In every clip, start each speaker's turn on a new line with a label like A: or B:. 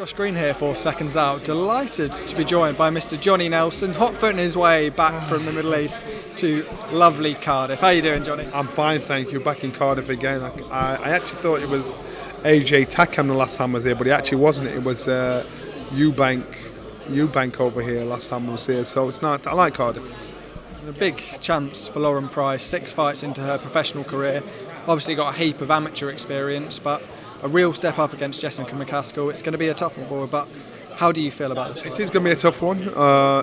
A: Josh Greeen here for Seconds Out. Delighted to be joined by Mr. Johnny Nelson, hot-footing his way back from the Middle East to lovely Cardiff. How you doing, Johnny?
B: I'm fine, thank you. Back in Cardiff again. I actually thought it was AJ Takam the last time I was here, but it actually wasn't. It was Eubank over here last time I was here. So it's not. I like Cardiff.
A: A big chance for Lauren Price. 6 fights into her professional career. Obviously got a heap of amateur experience, but a real step up against Jessica McCaskill. It's going to be a tough one for her, but how do you feel about this fight?
B: It is going to be a tough one.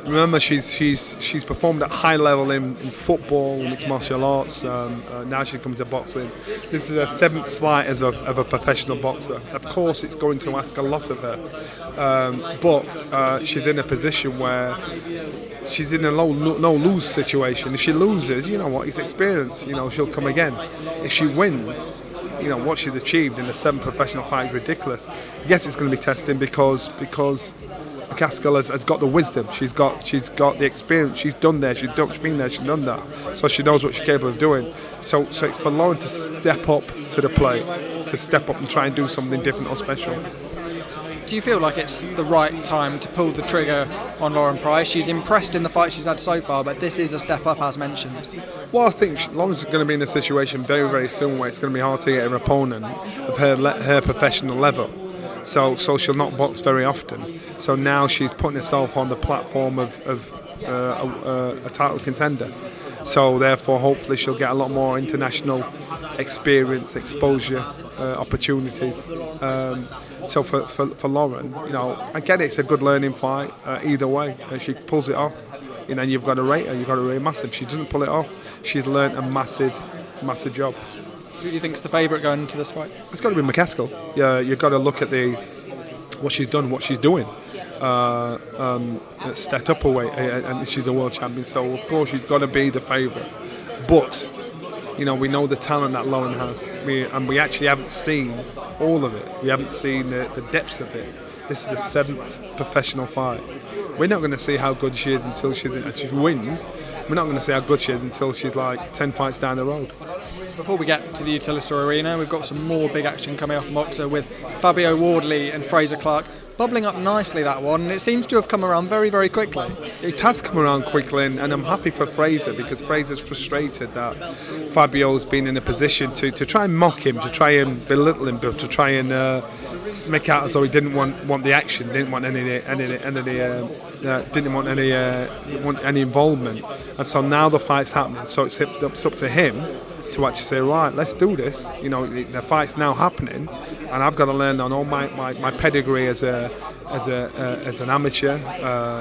B: Remember, she's performed at high level in football, mixed martial arts. Now she's coming to boxing. This is her 7th fight as of a professional boxer. Of course, it's going to ask a lot of her, but she's in a position where she's in a no-lose situation. If she loses, you know what, it's experience. You know, she'll come again. If she wins, you know, what she's achieved in the 7 professional fights is ridiculous. Yes, it's going to be testing because McCaskill has got the wisdom. She's got the experience. She's done there. She's been there. She's done that. So she knows what she's capable of doing. So it's for Lauren to step up to the plate, to step up and try and do something different or special.
A: Do you feel like it's the right time to pull the trigger on Lauren Price? She's impressed in the fights she's had so far, but this is a step up, as mentioned.
B: Well, I think Lauren's going to be in a situation very, very soon where it's going to be hard to get her opponent of her professional level. So she'll not box very often. So now she's putting herself on the platform of a title contender. So therefore, hopefully, she'll get a lot more international experience, exposure, opportunities. So for Lauren, you know, I get it, it's a good learning fight either way. If she pulls it off, you know, you've got to rate her. You've got to rate her massive. If she doesn't pull it off, she's learned a massive job.
A: Who do you think's the favourite going into this fight?
B: It's got to be McCaskill. Yeah, you've got to look at what she's done, what she's doing. Stepped up away, and she's a world champion. So of course she's got to be the favourite. But you know, we know the talent that Lauren has, we actually haven't seen all of it. We haven't seen the depths of it. This is the 7th professional fight. We're not going to see how good she is until she wins. We're not going to see how good she is until she's like 10 fights down the road.
A: Before we get to the Utility Arena, we've got some more big action coming up in Boxer with Fabio Wardley and Fraser Clarke. Bubbling up nicely, that one, and it seems to have come around very, very quickly. It
B: has come around quickly, and I'm happy for Fraser, because Fraser's frustrated that Fabio's been in a position to try and mock him, to try and belittle him, but to try and make out as though he didn't want the action, didn't want any involvement. And so now the fight's happening, so it's up to him to actually say, right, let's do this. You know, the fight's now happening, and I've got to learn on all my pedigree as an amateur.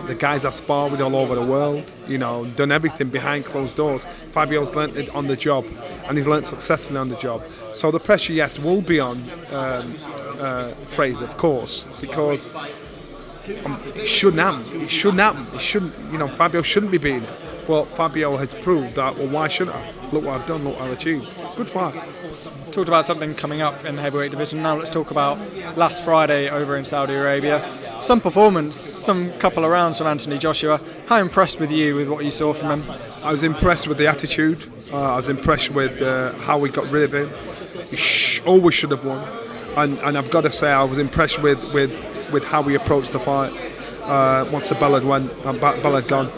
B: The guys I spar with all over the world, you know, done everything behind closed doors. Fabio's learnt it on the job, and he's learnt successfully on the job. So the pressure, yes, will be on Fraser, of course, because it shouldn't happen. It shouldn't, you know, Fabio shouldn't be beating it. But Fabio has proved that, well, why shouldn't I? Look what I've done, look what I've achieved. Good fight.
A: Talked about something coming up in the heavyweight division. Now let's talk about last Friday over in Saudi Arabia. Some performance, some couple of rounds from Anthony Joshua. How impressed with you with what you saw from him?
B: I was impressed with the attitude. I was impressed with how we got rid of him. He always should have won. And I've got to say, I was impressed with how we approached the fight. Once the bell had gone.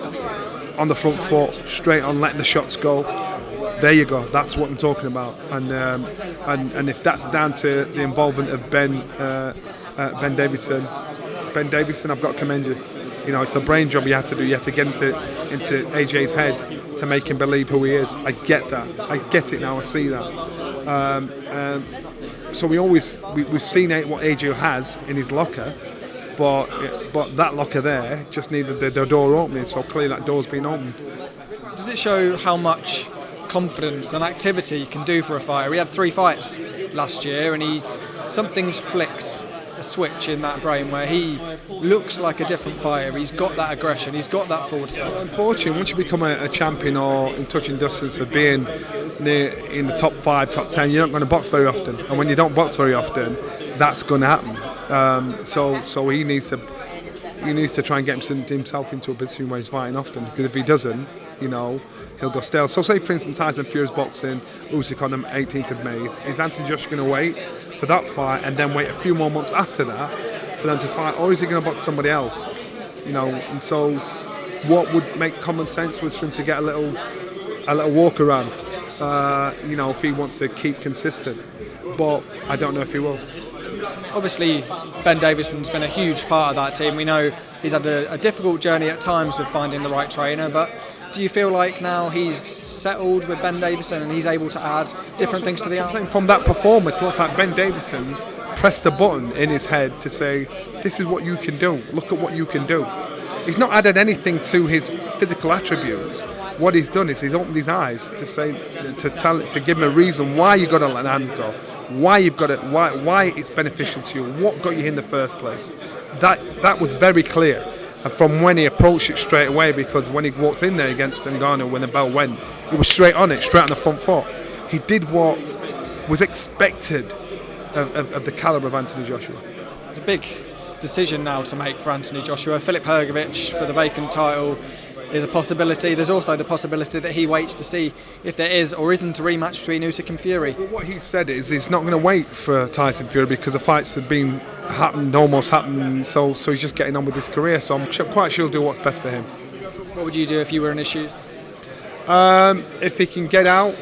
B: On the front foot, straight on, letting the shots go. There you go. That's what I'm talking about. And if that's down to the involvement of Ben Davison, I've got to commend you. You know, it's a brain job you had to do. You had to get into AJ's head to make him believe who he is. I get that. I get it now. I see that. So we've seen what AJ has in his locker. But that locker there just needed the door opening, so clearly that door's been opened.
A: Does it show how much confidence and activity you can do for a fighter? He had 3 fights last year, and something's flicked a switch in that brain where he looks like a different fighter. He's got that aggression, he's got that forward step.
B: Unfortunately, once you become a champion or in touching distance of being in the top 5, top 10, you're not going to box very often. And when you don't box very often, that's going to happen. So he needs to try and get himself into a position where he's fighting often, because if he doesn't, you know, he'll go stale. So say for instance Tyson Fury's boxing Usyk on the 18th of May. Is Anthony Joshua going to wait for that fight and then wait a few more months after that for them to fight, or is he going to box somebody else? You know, and so what would make common sense was for him to get a little walk around. You know, if he wants to keep consistent, but I don't know if he will.
A: Obviously, Ben Davison's been a huge part of that team. We know he's had a difficult journey at times with finding the right trainer, but do you feel like now he's settled with Ben Davison and he's able to add different things to the arm?
B: From that performance, it looks like Ben Davison's pressed the button in his head to say, this is what you can do, look at what you can do. He's not added anything to his physical attributes. What he's done is he's opened his eyes to say, to give him a reason why you got to let hands go, why you've got it, why it's beneficial to you, what got you in the first place. That was very clear. And from when he approached it straight away, because when he walked in there against Ngannou, when the bell went, he was straight on it, straight on the front foot. He did what was expected of the calibre of Anthony Joshua.
A: It's a big decision now to make for Anthony Joshua. Filip Hrgović for the vacant title is a possibility. There's also the possibility that he waits to see if there is or isn't a rematch between Usyk and Fury.
B: Well, what he said is he's not going to wait for Tyson Fury because the fights have almost happened, so he's just getting on with his career, so I'm quite sure he'll do what's best for him.
A: What would you do if you were in his shoes?
B: If he can get out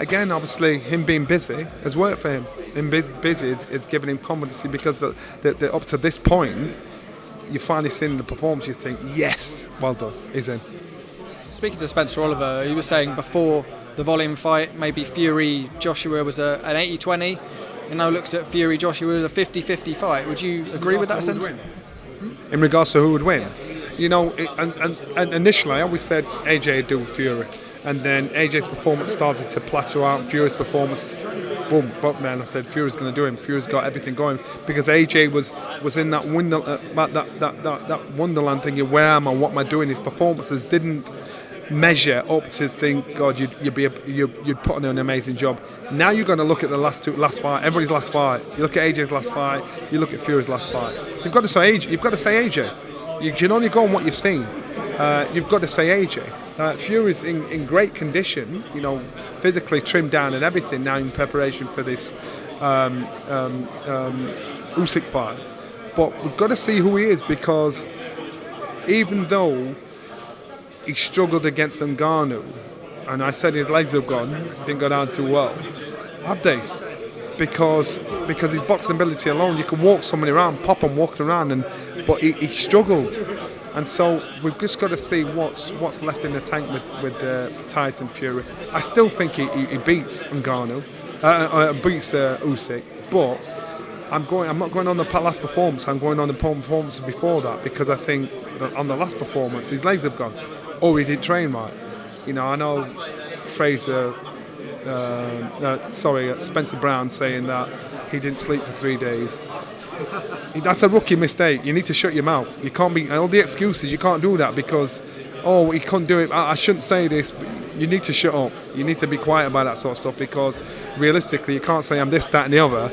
B: again. Obviously, him being busy has worked for him. Him busy is giving him competency, because the up to this point, you finally seen the performance, you think, yes, well done, he's in.
A: Speaking to Spencer Oliver, he was saying before the volume fight, maybe Fury Joshua was an 80-20, and now looks at Fury Joshua as a 50-50 fight. Would you agree with that sentiment?
B: In regards to who would win? You know, and initially I always said AJ would do Fury, and then AJ's performance started to plateau out, and Fury's performance, boom, but man, I said Fury's going to do him. Fury's got everything going, because AJ was in that wonderland thinking, where am I, what am I doing? His performances didn't measure up to think, God, you'd put on an amazing job. Now you're going to look at the last fight, everybody's last fight. You look at AJ's last fight, you look at Fury's last fight. You've got to say AJ. You can only go on what you've seen. You've got to say AJ. Fury's in great condition, you know, physically trimmed down and everything now in preparation for this Usyk fight. But we've got to see who he is, because even though he struggled against Ngannou, and I said his legs have gone, didn't go down too well, have they? Because his boxing ability alone, you can walk somebody around, pop him walking around, but he struggled. And so we've just got to see what's left in the tank with Tyson Fury. I still think he beats Ngannou, beats Usyk, but I'm not going on the last performance. I'm going on the performance before that, because I think that on the last performance his legs have gone, or he didn't train right. You know, I know Spencer Brown saying that he didn't sleep for 3 days. That's a rookie mistake. You need to shut your mouth. You can't be all the excuses. You can't do that because, oh, he couldn't do it. I shouldn't say this. But you need to shut up. You need to be quiet about that sort of stuff, because realistically, you can't say I'm this, that, and the other,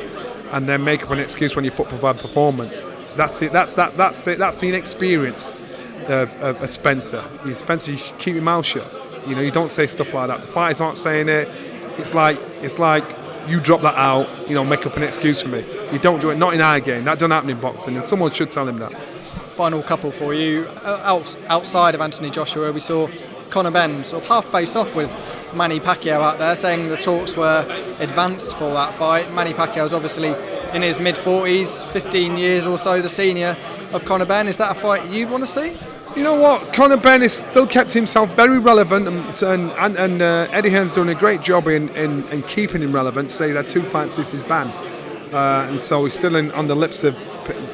B: and then make up an excuse when you put up a bad performance. That's the inexperience of Spencer. Spencer, you keep your mouth shut. You know, you don't say stuff like that. The fighters aren't saying it. It's like you drop that out, you know, make up an excuse for me. You don't do it, not in our game. That doesn't happen in boxing, and someone should tell him that.
A: Final couple for you. Outside of Anthony Joshua, we saw Conor benn sort of half face off with Manny Pacquiao out there, saying the talks were advanced for that fight. Manny Pacquiao's obviously in his mid-40s, 15 years or so the senior of Conor benn. Is that a fight you'd want to see?
B: You know what? Conor benn has still kept himself very relevant, and Eddie Hearn's doing a great job in keeping him relevant. To say he had 2 fights since his ban, and so he's still on the lips of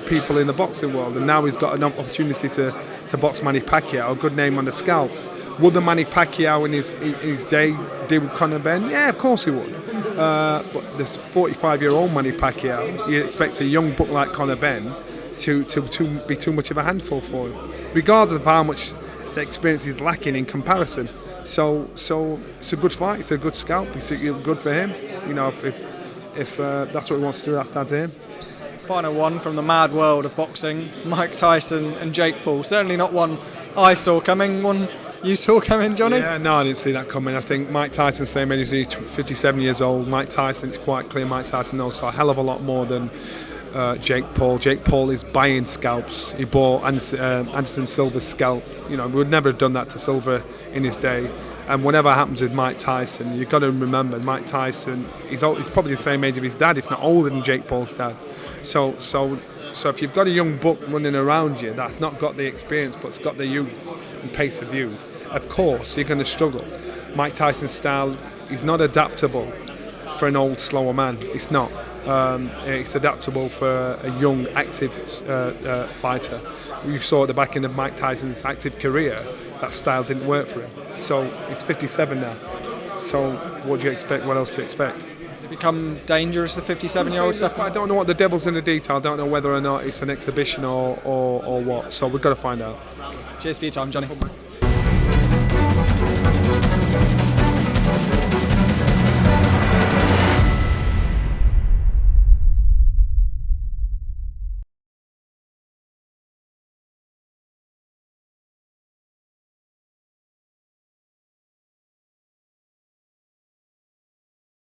B: people in the boxing world. And now he's got an opportunity to box Manny Pacquiao, a good name on the scalp. Would the Manny Pacquiao in his day deal with Conor benn? Yeah, of course he would. But this 45-year-old Manny Pacquiao, you expect a young buck like Conor benn to be too much of a handful for him, regardless of how much the experience is lacking in comparison. So it's a good fight. It's a good scalp. It's good for him. You know, if that's what he wants to do, that's down to him.
A: Final one from the mad world of boxing: Mike Tyson and Jake Paul. Certainly not one I saw coming. One you saw coming, Johnny?
B: Yeah, no, I didn't see that coming. I think Mike Tyson's same age as 57 years old. Mike Tyson, it's quite clear Mike Tyson knows a hell of a lot more than Jake Paul. Jake Paul is buying scalps. He bought Anderson Silva's scalp. We would never have done that to Silva in his day. And whatever happens with Mike Tyson, you've got to remember Mike Tyson. He's probably the same age of his dad, if not older than Jake Paul's dad. So if you've got a young buck running around you that's not got the experience but's got the youth and pace of youth, of course you're going to struggle. Mike Tyson's style is not adaptable for an old, slower man. It's not. It's adaptable for a young, active fighter. You saw at the back end of Mike Tyson's active career, that style didn't work for him. So he's 57 now. So what do you expect? What else to expect?
A: Has it become dangerous, a 57-year-old stuff?
B: I don't know what the devil's in the detail. I don't know whether or not it's an exhibition or what. So we've got to find out.
A: Cheers for your time, Johnny.